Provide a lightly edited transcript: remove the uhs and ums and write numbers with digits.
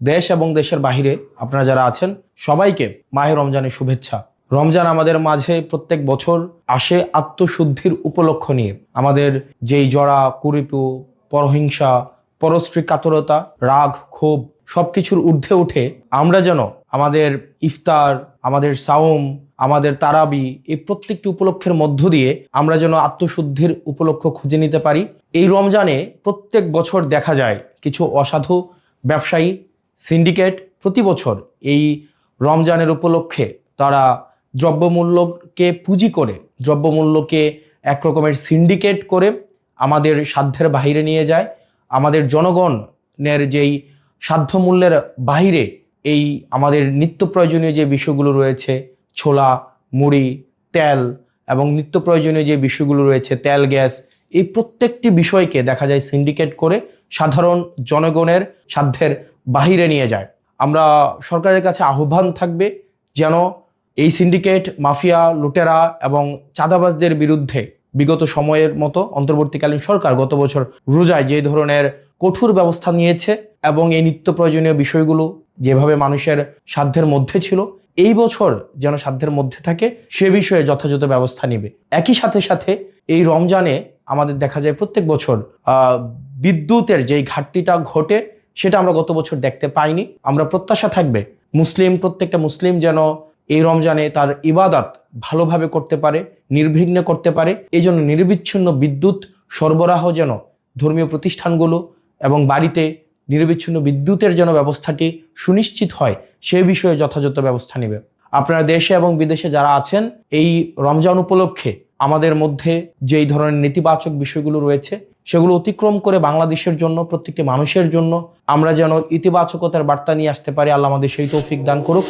দেশ এবং দেশের বাহিরে আপনারা যারা আছেন সবাইকে মাহে রমজানের শুভেচ্ছা। রমজান আমাদের মাঝে প্রত্যেক বছর আসে আত্মশুদ্ধির উপলক্ষ নিয়ে। আমাদের যেই জড়া কুরিপু, পরহিংসা, পরশ্রী কাতরতা, রাগ, ক্ষোভ সবকিছুর ঊর্ধ্বে উঠে আমরা যেন আমাদের ইফতার, আমাদের সাওম, আমাদের তারাবি এই প্রত্যেকটি উপলক্ষের মধ্য দিয়ে আমরা যেন আত্মশুদ্ধির উপলক্ষ খুঁজে নিতে পারি। এই রমজানে প্রত্যেক বছর দেখা যায় কিছু অসাধু ব্যবসায়ী সিন্ডিকেট প্রতি বছর এই রমজানের উপলক্ষে তারা দ্রব্যমূল্যকে পুঁজি করে, দ্রব্যমূল্যকে এক রকমের সিন্ডিকেট করে আমাদের সাধ্যের বাহিরে নিয়ে যায়। আমাদের জনগণের যেই সাধ্যমূল্যের বাহিরে এই আমাদের নিত্য প্রয়োজনীয় যে বিষয়গুলো রয়েছে, ছোলা, মুড়ি, তেল এবং নিত্য প্রয়োজনীয় যে বিষয়গুলো রয়েছে, তেল, গ্যাস, এই প্রত্যেকটি বিষয়কে দেখা যায় সিন্ডিকেট করে সাধারণ জনগণের সাধ্যের বাহিরে নিয়ে যায়। আমরা সরকারের কাছে আহ্বান থাকবে যেন এই সিন্ডিকেট, মাফিয়া, লুটেরা এবং চাঁদাবাজদের বিরুদ্ধে বিগত সময়ের মতো অন্তর্বর্তীকালীন সরকার গত বছর রোজায় যে ধরনের কঠোর ব্যবস্থা নিয়েছে এবং এই নিত্য প্রয়োজনীয় বিষয়গুলো যেভাবে মানুষের সাধ্যের মধ্যে ছিল, এই বছর যেন সাধ্যের মধ্যে থাকে সে বিষয়ে যথাযথ ব্যবস্থা নেবে। একই সাথে সাথে এই রমজানে আমাদের দেখা যায় প্রত্যেক বছর বিদ্যুতের যেই ঘাটতিটা ঘটে সেটা আমরা গত বছর দেখতে পাইনি। আমরা প্রত্যাশা থাকবে প্রত্যেকটা মুসলিম যেন এই রমজানে তার ইবাদত ভালোভাবে করতে পারে, নির্বিঘ্নে করতে পারে। এই জন্য নিরবিচ্ছিন্ন বিদ্যুৎ সরবরাহ যেন ধর্মীয় প্রতিষ্ঠানগুলো এবং বাড়িতে নিরবিচ্ছিন্ন বিদ্যুতের যেন ব্যবস্থাটি সুনিশ্চিত হয় সে বিষয়ে যথাযথ ব্যবস্থা নেবে। আপনারা দেশে এবং বিদেশে যারা আছেন এই রমজান উপলক্ষে আমাদের মধ্যে যেই ধরনের নেতিবাচক বিষয়গুলো রয়েছে সেগুলো অতিক্রম করে বাংলাদেশের জন্য, প্রত্যেকটি মানুষের জন্য আমরা যেন ইতিবাচকতার বার্তা নিয়ে আসতে পারি। আল্লাহ আমাদের সেই তৌফিক দান করুক।